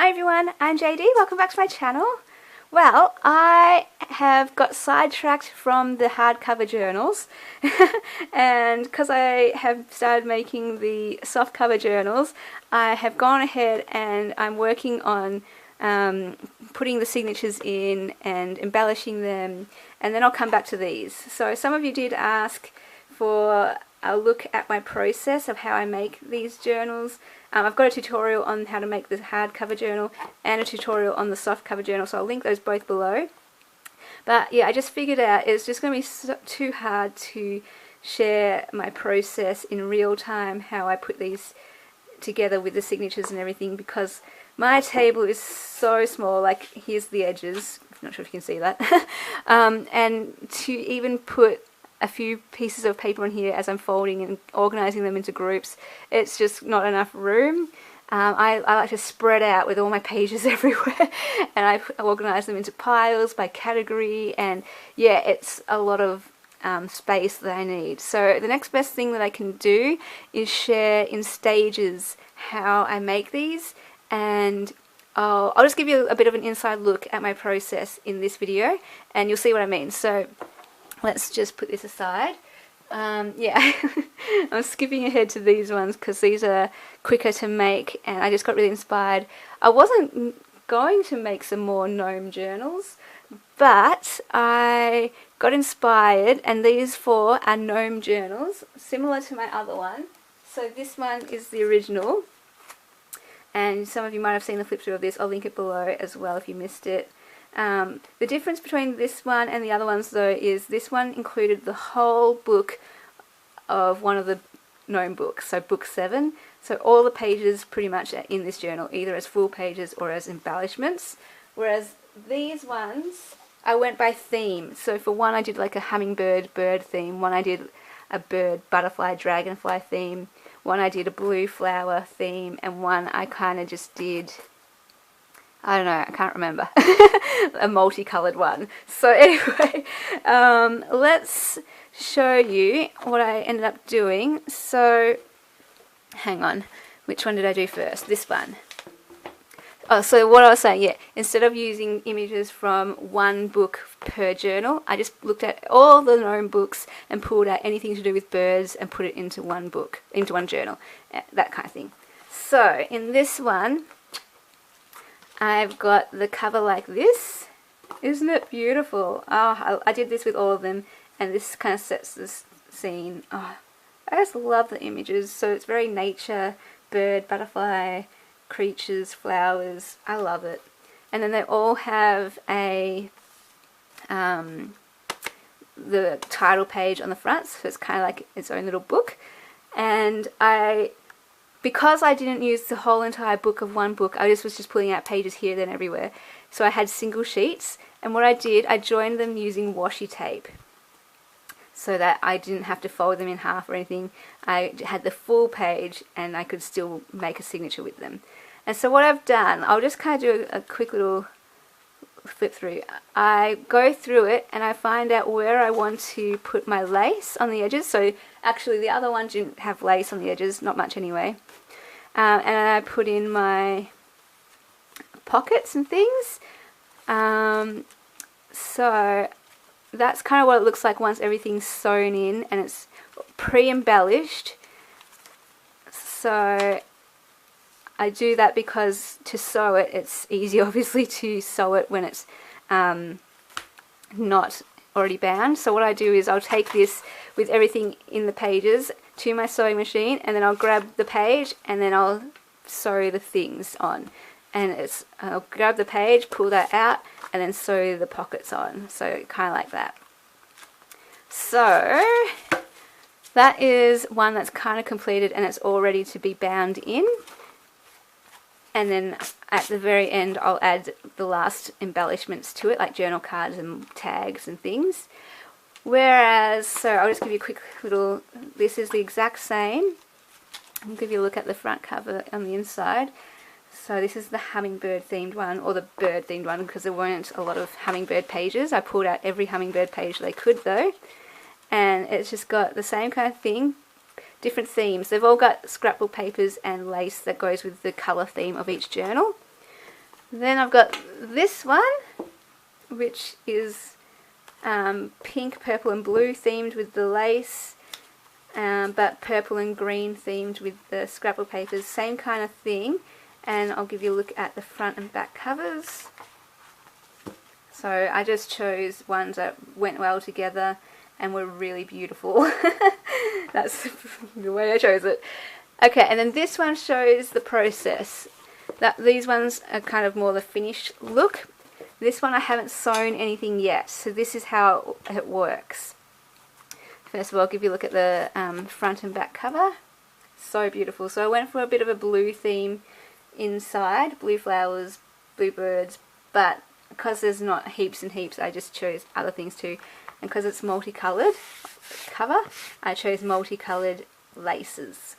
Hi everyone, I'm JD, welcome back to my channel. Well, I have got sidetracked from the hardcover journals and because I have started making the softcover journals, I have gone ahead and I'm working on putting the signatures in and embellishing them, and then I'll come back to these. So some of you did ask for a look at my process of how I make these journals. I've got a tutorial on how to make the hardcover journal and a tutorial on the softcover journal, so I'll link those both below. But yeah, I just figured out it's just going to be too hard to share my process in real time, how I put these together with the signatures and everything, because my table is so small. Like, here's the edges, I'm not sure if you can see that. And to even put a few pieces of paper on here as I'm folding and organising them into groups, it's just not enough room. I like to spread out with all my pages everywhere, and I organise them into piles by category, and yeah, it's a lot of space that I need. So the next best thing that I can do is share in stages how I make these, and I'll just give you a bit of an inside look at my process in this video, and you'll see what I mean. So let's just put this aside. Yeah, I'm skipping ahead to these ones because these are quicker to make, and I just got really inspired. I wasn't going to make some more gnome journals, but I got inspired, and these four are gnome journals, similar to my other one. So this one is the original, and some of you might have seen the flip through of this. I'll link it below as well if you missed it. The difference between this one and the other ones though is this one included the whole book of one of the gnome books, so book 7. So all the pages pretty much are in this journal, either as full pages or as embellishments, whereas these ones I went by theme. So for one I did like a hummingbird bird theme, one I did a bird butterfly dragonfly theme, one I did a blue flower theme, and one I kind of just did, I don't know, I can't remember, a multicoloured one. So anyway, let's show you what I ended up doing. So hang on, which one did I do first? This one. Oh, so what I was saying, yeah, instead of using images from one book per journal, I just looked at all the gnome books and pulled out anything to do with birds and put it into one book, into one journal, that kind of thing. So in this one, I've got the cover like this. Isn't it beautiful? Oh, I did this with all of them, and this kind of sets this scene. Oh, I just love the images. So it's very nature, bird, butterfly, creatures, flowers. I love it. And then they all have a the title page on the front, so it's kind of like its own little book. And because I didn't use the whole entire book of one book, I was just pulling out pages here, then everywhere. So I had single sheets, and what I did, I joined them using washi tape so that I didn't have to fold them in half or anything. I had the full page and I could still make a signature with them. And so what I've done, I'll just kind of do a quick little flip through. I go through it and I find out where I want to put my lace on the edges. So actually the other one didn't have lace on the edges, not much anyway. And I put in my pockets and things. So that's kind of what it looks like once everything's sewn in and it's pre-embellished. So I do that because to sew it, it's easy obviously to sew it when it's not already bound. So what I do is I'll take this with everything in the pages to my sewing machine, and then I'll grab the page and then I'll sew the things on. And I'll grab the page, pull that out, and then sew the pockets on. So kind of like that. So that is one that's kind of completed and it's all ready to be bound in. And then at the very end I'll add the last embellishments to it, like journal cards and tags and things. Whereas, so I'll just give you a quick little, this is the exact same. I'll give you a look at the front cover on the inside. So this is the hummingbird themed one, or the bird themed one, because there weren't a lot of hummingbird pages. I pulled out every hummingbird page they could though. And it's just got the same kind of thing, different themes. They've all got scrapbook papers and lace that goes with the colour theme of each journal. Then I've got this one, which is pink, purple and blue themed with the lace, but purple and green themed with the scrapbook papers, same kind of thing. And I'll give you a look at the front and back covers. So I just chose ones that went well together and were really beautiful. That's the way I chose it. Okay, and then this one shows the process. These ones are kind of more the finished look. This one I haven't sewn anything yet, so this is how it works. First of all, I'll give you a look at the front and back cover. So beautiful. So I went for a bit of a blue theme inside, blue flowers, blue birds, but because there's not heaps and heaps, I just chose other things too. And because it's multicolored cover, I chose multicolored laces.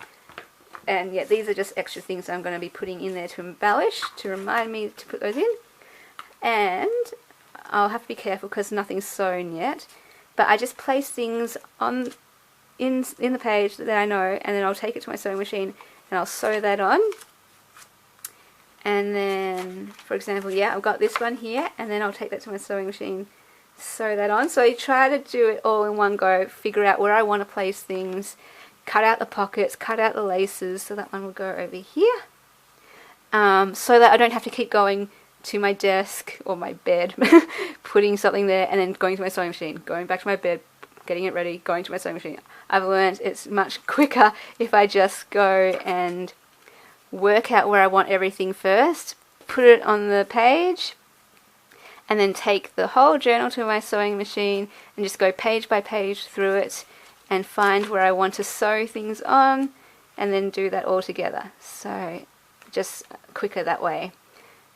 And yeah, these are just extra things I'm going to be putting in there to embellish, to remind me to put those in. And I'll have to be careful because nothing's sewn yet, but I just place things on in the page that I know, and then I'll take it to my sewing machine and I'll sew that on. And then, for example, yeah, I've got this one here, and then I'll take that to my sewing machine, sew that on. So I try to do it all in one go, figure out where I want to place things, cut out the pockets, cut out the laces, so that one will go over here, so that I don't have to keep going to my desk or my bed, putting something there and then going to my sewing machine, going back to my bed, getting it ready, going to my sewing machine. I've learned it's much quicker if I just go and work out where I want everything first, put it on the page, and then take the whole journal to my sewing machine and just go page by page through it and find where I want to sew things on, and then do that all together. So just quicker that way.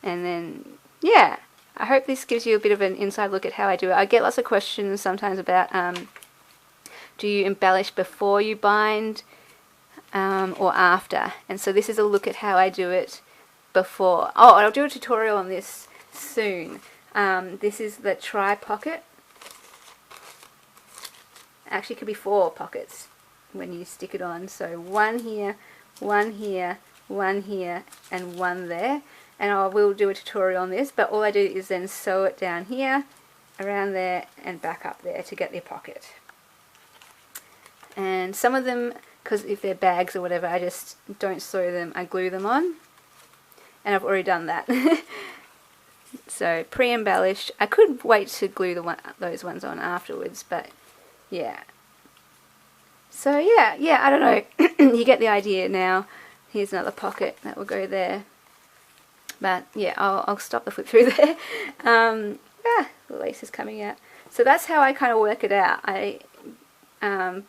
And then, yeah, I hope this gives you a bit of an inside look at how I do it. I get lots of questions sometimes about do you embellish before you bind or after? And so this is a look at how I do it before. Oh, I'll do a tutorial on this soon. This is the tri pocket. Actually, it could be 4 pockets when you stick it on. So one here, one here, one here, and one there. And I will do a tutorial on this, but all I do is then sew it down here, around there, and back up there to get the pocket. And some of them, because if they're bags or whatever, I just don't sew them, I glue them on. And I've already done that. So pre-embellished. I could wait to glue those ones on afterwards, but yeah. So yeah, I don't know. You get the idea now. Here's another pocket that will go there. But yeah, I'll stop the flip through there. The lace is coming out. So that's how I kind of work it out. I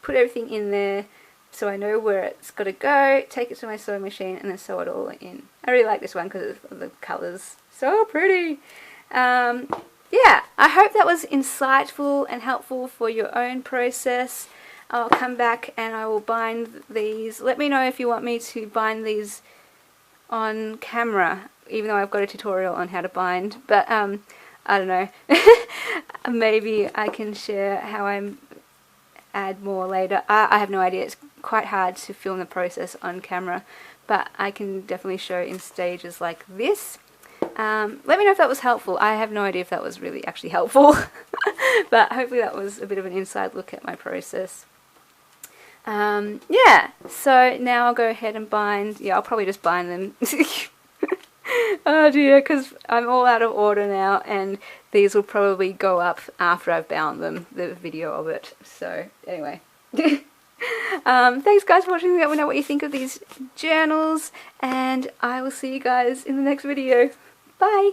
put everything in there so I know where it's got to go, take it to my sewing machine, and then sew it all in. I really like this one because of the colours. So pretty. Yeah, I hope that was insightful and helpful for your own process. I'll come back and I will bind these. Let me know if you want me to bind these on camera, even though I've got a tutorial on how to bind, but I don't know. Maybe I can share how I add more later. I have no idea. It's quite hard to film the process on camera, but I can definitely show in stages like this. Let me know if that was helpful. I have no idea if that was really actually helpful, but hopefully that was a bit of an inside look at my process. Yeah, so now I'll go ahead and bind. Yeah, I'll probably just bind them. Oh dear, because I'm all out of order now, and these will probably go up after I've bound them, the video of it. So anyway, thanks guys for watching. Let me know what you think of these journals, and I will see you guys in the next video. Bye!